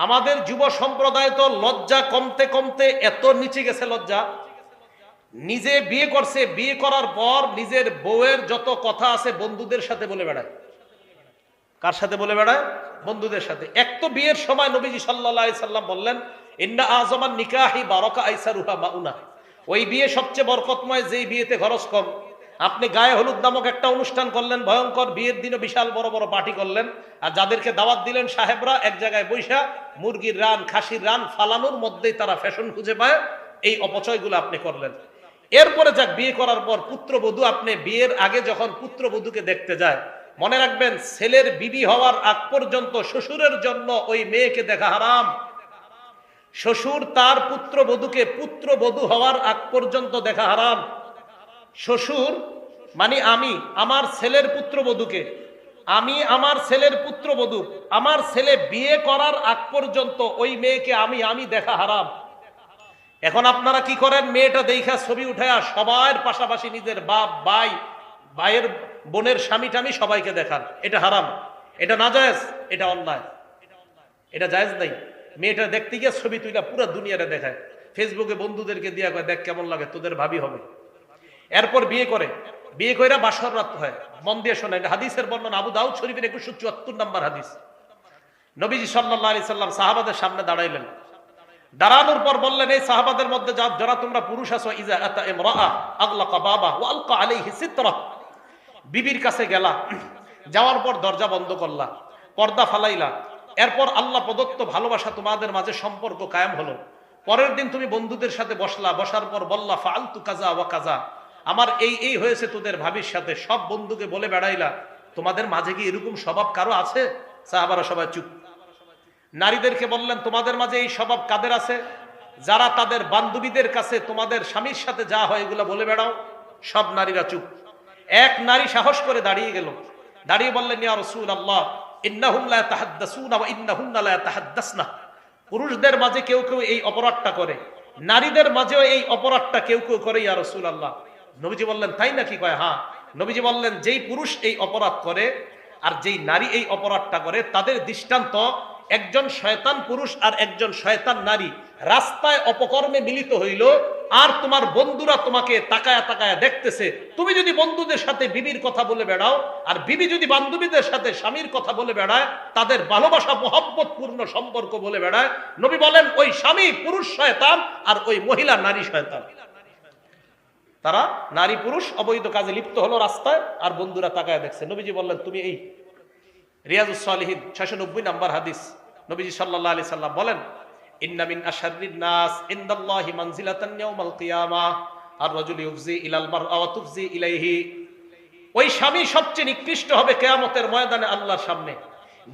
আমাদের যুব সম্প্রদায় তো লজ্জা কমতে কমতে এত নিচে গেছে, লজ্জা নিজে বিয়ে করছে, বিয়ে করার পর নিজের বউয়ের যত কথা আছে বন্ধুদের সাথে বলে বেড়ায়। কার সাথে বলে বেড়ায়? বন্ধুদের সাথে। এক তো বিয়ের সময় নবীজি সাল্লাল্লাহু আলাইহি সাল্লাম বললেন, ইন্না আযমান নিকাহি বারাকা আইসারুহা মাউনা, ওই বিয়ে সবচেয়ে বরকতময় যেই বিয়েতে খরচ কম। আপনি গায়ে হলুদ নামক একটা অনুষ্ঠান করলেন, ভয়ঙ্কর, বিয়ের দিনও বিশাল বড় বড় পার্টি করলেন, আর যাদেরকে দাওয়াত দিলেন সাহেবরা এক জায়গায় বৈশা মুরগির রান খাসির রান ফালানোর মধ্যেই তারা ফ্যাশন খুঁজে পায়, এই অপচয়গুলো আপনি করলেন। এরপরে যাক বিয়ে করার পর পুত্রবধূ, আপনি বিয়ের আগে যখন পুত্রবধূকে দেখতে যায়, মনে রাখবেন ছেলের বিবি হওয়ার আগ পর্যন্ত শ্বশুরের জন্য ওই মেয়েকে দেখা হারাম। শ্বশুর তার পুত্রবধূকে পুত্রবধূ হওয়ার আগ পর্যন্ত দেখা হারাম। শ্বশুর মানে আমি আমার ছেলের পুত্রবধূকে, আমি আমার ছেলের পুত্রবধূ, আমার ছেলে বিয়ে করার আগ পর্যন্ত ওই মেয়েকে আমি দেখা হারাম। এখন আপনারা কি করেন? মেয়েটা দেখা ছবি উঠায়া সবার পাশাপাশি নিজের বাপ ভাই ভাইয়ের বোনের স্বামী টামি সবাইকে দেখান। এটা হারাম, এটা নাজায়েজ, এটা অন্যায়, এটা জায়েজ নাই। মেয়েটা দেখতে গিয়ে ছবি তুইলা পুরো দুনিয়ারে দেখায়, ফেসবুকে বন্ধুদেরকে দিয়া কয় দেখ কেমন লাগে, তোদের ভাবি হবে। এরপর বিয়ে করে, বিয়ে কইরা বাসর রাত হয়। মন দিয়ে শোনেন, হাদিসের বর্ণনা আবু দাউদ শরীফের 2174 নম্বর হাদিস। নবীজি সাল্লাল্লাহু আলাইহি সাল্লাম সাহাবাদের সামনে দাঁড়াইলেন, দাঁড়ানোর পর বললেন, এই সাহাবাদের মধ্যে যারা তোমরা পুরুষ আছো, ইজা আতা ইমরাআ আগলাকা বাবা ওয়া আলকা আলাইহি সিতরা, বিবির কাছে গেলা, যাওয়ার পর দরজা বন্ধ করলা, পর্দা ফালাইলা, এরপর আল্লাহ প্রদত্ত ভালোবাসা তোমাদের মাঝে সম্পর্ক কায়েম হলো। পরের দিন তুমি বন্ধুদের সাথে বসলা, বসার পর বললা ফাআলতু কাজা ওয়া কাজা, আমার এই হয়েছে তোদের ভাবির সাথে, সব বন্ধুকে বলে বেড়াইলা। তোমাদের মাঝে কি এরকম স্বভাব কারো আছে? সাহাবারা সবাই চুপ। নারীদেরকে বললেন, তোমাদের মাঝে এই স্বভাব কাদের আছে? যারা তাদের বান্ধবীদের কাছে তোমাদের স্বামীর সাথে যা হয় এগুলো বলে বেড়াও। সব নারীরা চুপ। এক নারী সাহস করে দাঁড়িয়ে গেল, দাঁড়িয়ে বললেন, ইয়া রাসূলুল্লাহ ইন্নাহুম লা ইয়াতাহাদ্দাসুনা ওয়া ইন্নাহুন্না লা ইয়াতাহাদ্দাসনা, পুরুষদের মাঝে কেউ কেউ এই অপরাধটা করে, নারীদের মাঝেও এই অপরাধটা কেউ কেউ করে ইয়া রাসূলুল্লাহ। নবীজি বললেন, তাই নাকি? কয় হ্যাঁ। নবীজি বললেন, যেই পুরুষ এই অপরাধ করে আর যেই নারী এই অপরাধটা করে, তাদের দৃষ্টান্ত একজন শয়তান পুরুষ আর একজন শয়তান নারী রাস্তায় অপকর্মে মিলিত হইল, আর তোমার বন্ধুরা তোমাকে তাকায়া তাকায়া দেখতেছে। তুমি যদি বন্ধুদের সাথে বিবির কথা বলে বেড়াও, আর বিবি যদি বান্ধবীদের সাথে স্বামীর কথা বলে বেড়ায়, তাদের ভালোবাসা মহব্বত পূর্ণ সম্পর্ক বলে বেড়ায়, নবী বলেন ওই স্বামী পুরুষ শয়তান আর ওই মহিলা নারী শয়তান। তারা নারী পুরুষ অবৈধ কাজে লিপ্ত হলো রাস্তায়, আর বন্ধুরা তাকায় দেখছে। নবীজি বললেন, তুমি এই রিয়াজুস সালিহিন 690 নম্বর হাদিস, নবীজি সাল্লাল্লাহু আলাইহি সাল্লাম বলেন, ইন্না মিন আশাররিন নাস ইনদাল্লাহি মানজিলাতান ইয়াউমাল কিয়ামাহ আর-রাজুলু ইউফজি ইলাল মারআ ওয়া তুফজি ইলাইহি, ওই স্বামী সবচেয়ে নিকৃষ্ট হবে কিয়ামতের ময়দানে আল্লাহর সামনে,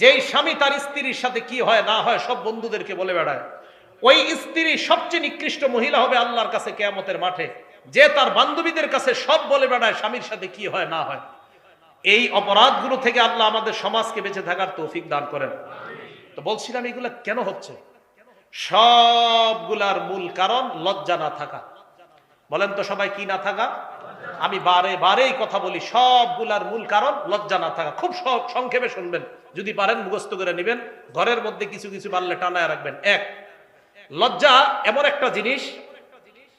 যেই স্বামী তার স্ত্রীর সাথে কি হয় না হয় সব বন্ধুদেরকে বলে বেড়ায়। ওই স্ত্রী সবচেয়ে নিকৃষ্ট মহিলা হবে আল্লাহর কাছে কিয়ামতের মাঠে, যে তার বান্ধবীদের কাছে সব বলে বেড়ায় স্বামীর সাথে কি হয় না হয়। এই অপরাধগুলো থেকে আল্লাহ আমাদের সমাজকে বেঁচে থাকার তৌফিক দান করেন। তো বলছিলাম এগুলা কেন হচ্ছে? সবগুলার মূল কারণ লজ্জা না থাকা। বলেন তো সবাই, কি না থাকা? আমি বারে বারে এই কথা বলি, সবগুলার মূল কারণ লজ্জা না থাকা। খুব সংক্ষেপে শুনবেন, যদি পারেন মুখস্থ করে নেবেন, ঘরের মধ্যে কিছু কিছু পারলে টানায় রাখবেন। এক, লজ্জা এমন একটা জিনিস,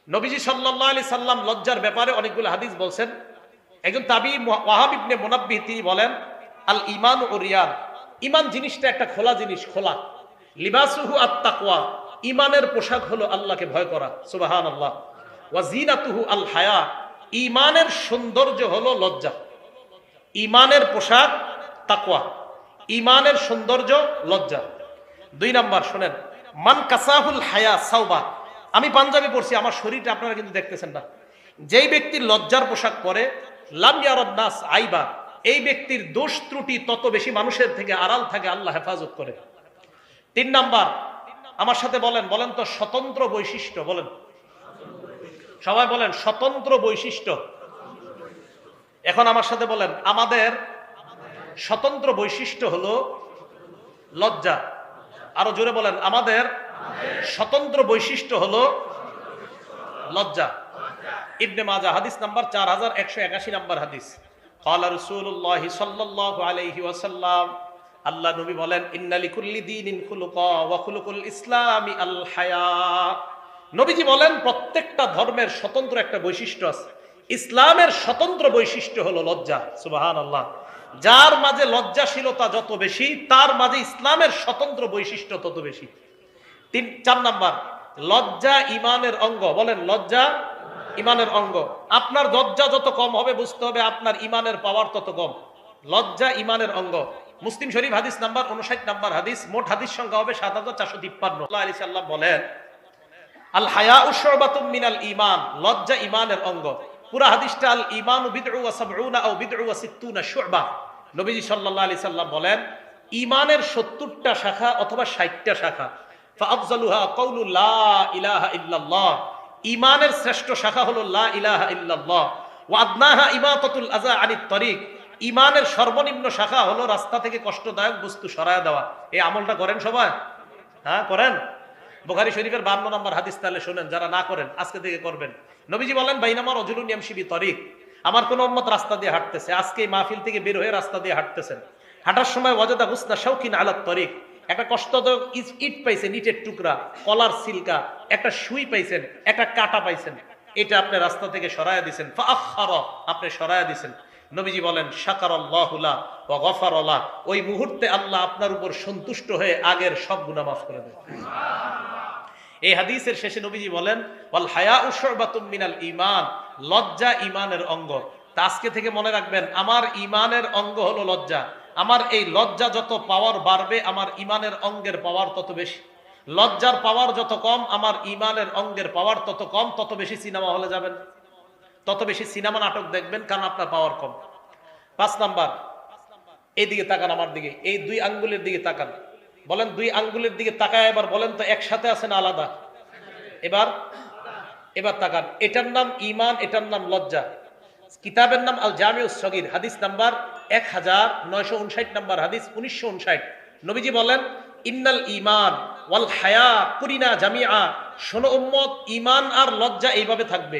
নবীজি সাল্লাল্লাহু আলাইহি সাল্লাম লজ্জার ব্যাপারে অনেকগুলো হাদিস বলছেন। একজন তাবী ওয়াহাব ইবনে মুনাব্বিহ তিনি বলেন, আল ঈমান ও রিয়ান, ঈমান জিনিসটা একটা খোলা জিনিস, খোলা। লিবাসুহু আত-তাকওয়া, ঈমানের পোশাক হলো আল্লাহকে ভয় করা, সুবহানাল্লাহ। ওয়া জিনাতুহু আল হায়া, ঈমানের সৌন্দর্য হলো লজ্জা। ঈমানের পোশাক তাকওয়া, ঈমানের সৌন্দর্য লজ্জা। 2 নাম্বার শুনেন, মান কাসাহুল হায়া সাওবা, আমি পাঞ্জাবি পরছি, আমার শরীরটা আপনারা কিন্তু দেখতেছেন না। যেই ব্যক্তির লজ্জার পোশাক পরে, লাম ইয়ারান নাস আইবা, এই ব্যক্তির দোষ ত্রুটি তত বেশি মানুষের থেকে আড়াল থাকে, আল্লাহ হেফাজত করে। 3 নাম্বার, আমার সাথে বলেন, বলেন তো স্বতন্ত্র বৈশিষ্ট্য, বলেন সবাই বলেন স্বতন্ত্র বৈশিষ্ট্য। এখন আমার সাথে বলেন, আমাদের স্বতন্ত্র বৈশিষ্ট্য হলো লজ্জা। আরো জোরে বলেন, আমাদের স্বতন্ত্র বৈশিষ্ট্য হলো লজ্জা। ইবনে মাজাহ হাদিস নাম্বার 4181 নাম্বার হাদিস। ক্বালা রাসূলুল্লাহ সাল্লাল্লাহু আলাইহি ওয়াসাল্লাম, আল্লাহ নবী বলেন ইন্না লিকুল্লি দীনিন খুলুকা ওয়া খুলুকুল ইসলামি আল হায়া। নবীজি বলেন প্রত্যেকটা ধর্মের স্বতন্ত্র একটা বৈশিষ্ট্য আছে, ইসলামের স্বতন্ত্র বৈশিষ্ট্য হলো লজ্জা। সুবহানাল্লাহ। যার মাঝে লজ্জাশীলতা যত বেশি, তার মাঝে ইসলামের স্বতন্ত্র বৈশিষ্ট্য তত বেশি। 4 নাম্বার, লজ্জা ইমানের অঙ্গ। বলেন, লজ্জা ইমানের অঙ্গ। আপনার লজ্জা যত কম হবে, বুঝতে হবে আপনার ইমানের পাওয়ার তত কম। লজ্জা ইমানের অঙ্গ। মুসলিম শরীফ হাদিস নাম্বার 59 নাম্বার হাদিস, মোট হাদিস সংখ্যা হবে 7453। আল্লাহ আলাইহি সাল্লাম বলেন আল হায়াউ শুবাতুম মিনাল ঈমান, লজ্জা ইমানের অঙ্গ। পুরা হাদিসটা আল ঈমানু বিদউ ওয়া সাবউনা আও বিদউ ওয়া সিত্তুনা শুবা। নবীজি সাল্লাল্লাহু আলাইহি সাল্লাম বলেন ঈমানের 70টা শাখা অথবা 60টা শাখা। ফাআফজালুহা কাউলু লা ইলাহা ইল্লাল্লাহ, ঈমানের শ্রেষ্ঠ শাখা হলো লা ইলাহা ইল্লাল্লাহ। ওয়া আদনাহা ইমাতাতুল আযা আনিত তরিক, ঈমানের সর্বনিম্ন শাখা হলো রাস্তা থেকে কষ্টদায়ক বস্তু সরায় দেওয়া। এই আমলটা করেন সবাই? হ্যাঁ, করেন। বুখারী শরীফের 52 নম্বর হাদিস, তাহলে শুনেন, যারা না করেন আজকে থেকে করবেন। নবীজি বলেন বাইনামা রাজুলুন ইয়ামশি বিতরিক, আমার কোন উম্মত রাস্তা দিয়ে হাঁটতেছে, আজকে এই মাহফিল থেকে বের হয়ে রাস্তা দিয়ে হাঁটতেছেন, হাঁটার সময় ওয়াজাদা হুসনা শাওকিন আলা তরিক, একটা কষ্টদায়ক ইট পাইছেন, ইটের টুকরা, কলার সিলকা, একটা সুই পাইছেন, একটা কাটা পাইছেন, এটা আপনি রাস্তা থেকে সরায়া দিবেন। ফাআখারা, আপনি সরায়া দিবেন। নবীজি বলেন শাকারাল্লাহু লা ওয়া গফারা লা, ওই মুহূর্তে আল্লাহ আপনার উপর সন্তুষ্ট হয়ে আগের সব গুনাহ মাফ করে দেন। এই হাদিসের শেষে নবীজি বলেন ওয়াল হায়াউ শুবাতুম মিনাল ঈমান, লজ্জা ঈমানের অঙ্গ। তা আজকে থেকে মনে রাখবেন, আমার ঈমানের অঙ্গ হলো লজ্জা। আমার এই লজ্জা যত পাওয়ার বাড়বে, আমার ঈমানের অঙ্গের পাওয়ার তত বেশি। লজ্জার পাওয়ার যত কম, আমার ঈমানের অঙ্গের পাওয়ার তত কম। তত বেশি সিনেমা হলে যাবেন, তত বেশি সিনেমা নাটক দেখবেন, কারণ আপনার পাওয়ার কম। 5 নাম্বার, এইদিকে তাকান, আমার দিকে, এই 2 আঙ্গুলের দিকে তাকান। বলেন, 2 আঙ্গুলের দিকে তাকায় এবার বলেন তো একসাথে আছে না আলাদা? এবার তাকান। এটার নাম ঈমান, এটার নাম লজ্জা। কিতাবের নাম আল জামিউস সগীর, হাদিস নাম্বার 1959 নাম্বার হাদিস, 1959। নবীজি বলেন ইন্নাল ঈমান ওয়াল হায়া কুরিনা জামিআ, শোনো উম্মত, ঈমান আর লজ্জা এইভাবে থাকবে,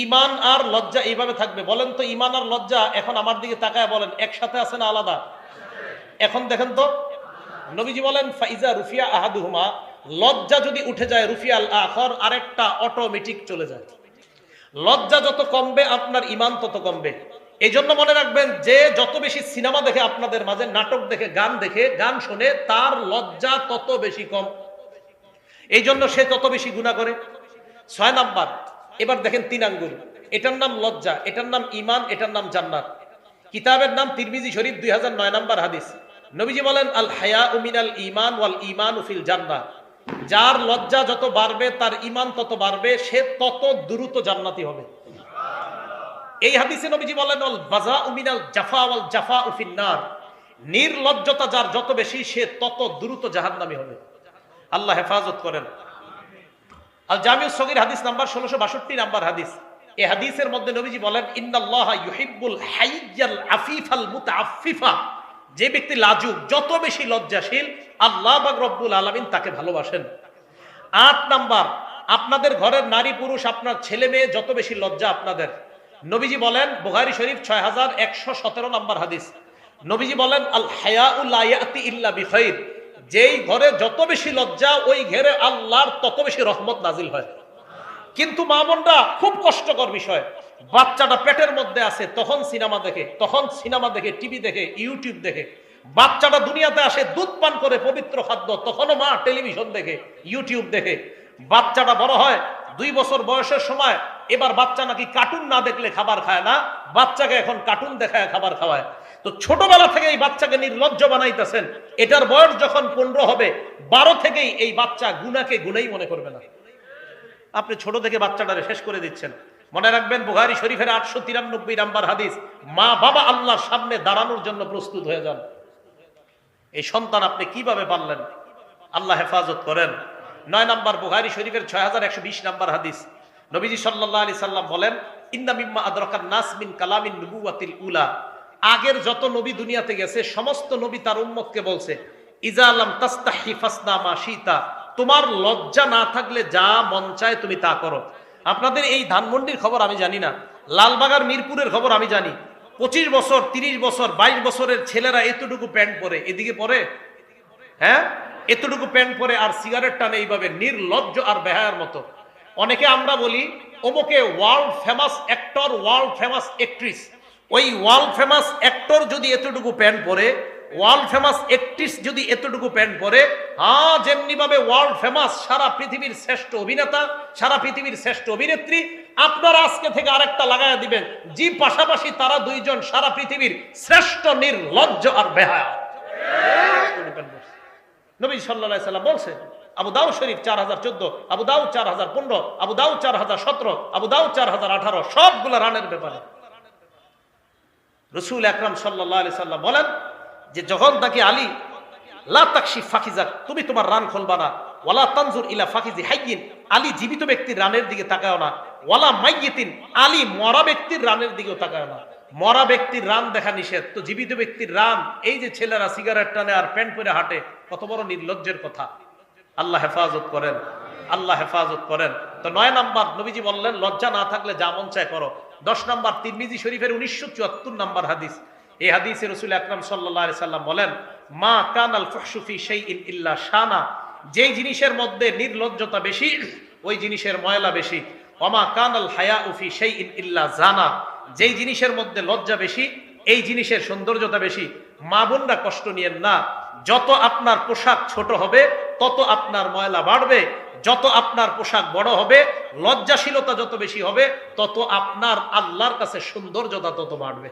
ঈমান আর লজ্জা এইভাবে থাকবে। বলেন তো ঈমান আর লজ্জা এখন আমার দিকে তাকায় বলেন একসাথে আছে না আলাদা? এখন দেখেন তো, নবীজি বলেন ফাইজা রুফিয়া আহাদুহুমা, লজ্জা যদি উঠে যায় রুফিয়াল আখর, আরেকটা অটোমেটিক চলে যায়। লজ্জা যত কমবে আপনার ঈমান তত কমবে। এই জন্য মনে রাখবেন, যে যত বেশি সিনেমা দেখে আপনাদের মাঝে, নাটক দেখে, গান শুনে, তার লজ্জা তত বেশি কম। এই জন্য সে তত বেশি গুনাহ করে। 6 নাম্বার, এবার দেখেন 3 আঙ্গুল, এটার নাম লজ্জা, এটার নাম ঈমান, এটার নাম জান্নাত। কিতাবের নাম তিরমিজি শরীফ, 2009 নাম্বার হাদিস। নবীজি বলেন আল হায়াউ মিনাল ঈমান ওয়াল ঈমানু ফিল জান্নাহ, যার লজ্জা যত বাড়বে তার ঈমান তত বাড়বে, সে তত দ্রুত জান্নাতি হবে। এই হাদিসে নবীজি বলেন আল বাযাউ মিনাল জাফা ওয়াল জাফাউ ফিন নার, নির্লজ্জতা যার যত বেশি, সে তত দ্রুত জাহান্নামী হবে। আল্লাহ হেফাজত করেন। আল জামিউস সগীর হাদিস নাম্বার 1662 নাম্বার হাদিস। এই হাদিসের মধ্যে নবীজি বলেন ইন্নাল্লাহা ইউহিব্বুল হাইয়াল আফিফাল মুতাআফফিফা, যে ব্যক্তি লাজুক, যত বেশি লজ্জাশীল, আল্লাহ পাক রব্বুল আলামিন তাকে ভালোবাসেন। 8 নাম্বার, আপনাদের ঘরের নারী পুরুষ, আপনার ছেলে মেয়ে যত বেশি লজ্জা আপনাদের, নবীজি বলেন বুখারী শরীফ 6117 নাম্বার হাদিস। নবীজি বলেন আল হায়াউ লা ইয়াতি ইল্লা বিখাইর, যেই ঘরে যত বেশি লজ্জা, ওই ঘরে আল্লাহর তত বেশি রহমত নাজিল হয়। কিন্তু মা বোনরা, খুব কষ্টকর বিষয়, বাচ্চাটা পেটের মধ্যে আছে তখন সিনেমা দেখে, টিভি দেখে, ইউটিউব দেখে। বাচ্চাটা দুনিয়াতে আসে দুধ পান করে, পবিত্র খাদ্য, তখনও মা টেলিভিশন দেখে, ইউটিউব দেখে। বাচ্চাটা বড় হয় 2 বছর বয়সের সময়, এবার বাচ্চা নাকি কার্টুন না দেখলে খাবার খায় না, বাচ্চাকে এখন কার্টুন দেখায় খাবার খাওয়ায়। তো ছোটবেলা থেকে এই বাচ্চাকে নির্লজ্জ বানাইতেছেন। এটার বয়স যখন 15 হবে, 12 থেকেই এই বাচ্চা গুনাহকে গুনাহই মনে করবে না। আপনি ছোট থেকে বাচ্চাটারে শেষ করে দিচ্ছেন। মনে রাখবেন বুখারী শরীফের 893 নাম্বার হাদিস, মা বাবা আল্লাহর সামনে দাঁড়ানোর জন্য প্রস্তুত হয়ে যান। এই সন্তান আপনি কিভাবে পারলেন? আল্লাহ হেফাজত করেন। 9 নাম্বার, বুখারী শরীফের 6120 নাম্বার হাদিস। নবীজি সাল্লাল্লাহু আলাইহি সাল্লাম বলেন ইন্না মিম্মা আদরাকান নাস মিন কালামিন নুবুওয়াতিল উলা, আগের যত নবী দুনিয়াতে গেছে, সমস্ত নবী তার উম্মতকে বলছে ইজা লাম তাস্তাহি ফাসনা মা শিতা, তোমার লজ্জা না থাকলে যা মন চায় তুমি তা করো। আপনাদের এই ধানমন্ডির খবর আমি জানি না, লালবাগার মিরপুরের খবর আমি জানি, 25 বছর 30 বছর 22 বছরের ছেলেরা এতটুকু প্যান্ট পরে, এদিকে পরে, হ্যাঁ, এতটুকু প্যান্ট পরে আর সিগারেট টানে এইভাবে নির্লজ্জ আর বেহায়ার মতো। অনেকে আমরা বলি অমুকে world famous actor, world famous actress. ওই ওয়ার্ল্ড ফেমাস অ্যাক্টর যদি এতটুকু প্যান্ট পরে, ওয়ার্ল্ড ফেমাস অ্যাক্ট্রেস যদি এতটুকু প্যান্ট পরে, হ্যাঁ, যেমনি ভাবে ওয়ার্ল্ড ফেমাস সারা পৃথিবীর শ্রেষ্ঠ অভিনেতা, সারা পৃথিবীর শ্রেষ্ঠ অভিনেত্রী, আপনারা আজকে থেকে আরেকটা লাগায়া দিবেন, জি পাশাপাশি তারা দুইজন সারা পৃথিবীর শ্রেষ্ঠ নির্লজ্জ আর বেহায়া। নবী সাল্লাল্লাহু আলাইহি সাল্লাম বলছে, আবু দাউদ শরীফ 4014, আবু দাউদ 4015, আবু দাউদ 4017, আবু দাউদ 4018, সবগুলো রানের ব্যাপারে। রাসূল আকরাম সাল্লাল্লাহু আলাইহি সাল্লাম বলেন যে যখন তাকে আলী, লা তাকশিফ ফাকিজাক, তুমি তোমার রান খুলবা না, ওয়ালা তানজুর ইলা ফাকিজি হাইয়িন, আলী জীবিত ব্যক্তির রানের দিকে তাকাও না, ওয়ালা মাইয়িতিন, আলী মরা ব্যক্তির রানের দিকেও তাকাও না। মরা ব্যক্তির রান দেখা নিষেধ, তো জীবিত ব্যক্তির রান, এই যে ছেলেরা সিগারেট টানে আর প্যান্ট পরে হাঁটে, কত বড় নির্লজ্জের কথা। আল্লাহ হেফাজত করেন, আল্লাহ হেফাজত করেন। তো 9 নাম্বার নবীজি বললেন লজ্জা না থাকলে যা মন চায় করো। 10 নাম্বার তিরমিজি শরীফের 1974 নাম্বার হাদিস, এই হাদিসে রাসূল আকরাম সাল্লাল্লাহু আলাইহি সাল্লাম বলেন, মা কানাল ফুহশু ফি শাইইন ইল্লা শানা, যেই জিনিসের মধ্যে নির্লজ্জতা বেশি ওই জিনিসের ময়লা বেশি। ওমা কানাল হায়াউ ফি শাইইন ইল্লা জানা, যেই জিনিসের মধ্যে লজ্জা বেশি এই জিনিসের সৌন্দর্যতা বেশি। মা বোনরা কষ্ট নিয়েন না, যত আপনার পোশাক ছোট হবে তত আপনার ময়লা বাড়বে, যত আপনার পোশাক বড় হবে, লজ্জাশীলতা যত বেশি হবে, তত আপনার আল্লাহর কাছে সৌন্দর্যতা তত বাড়বে।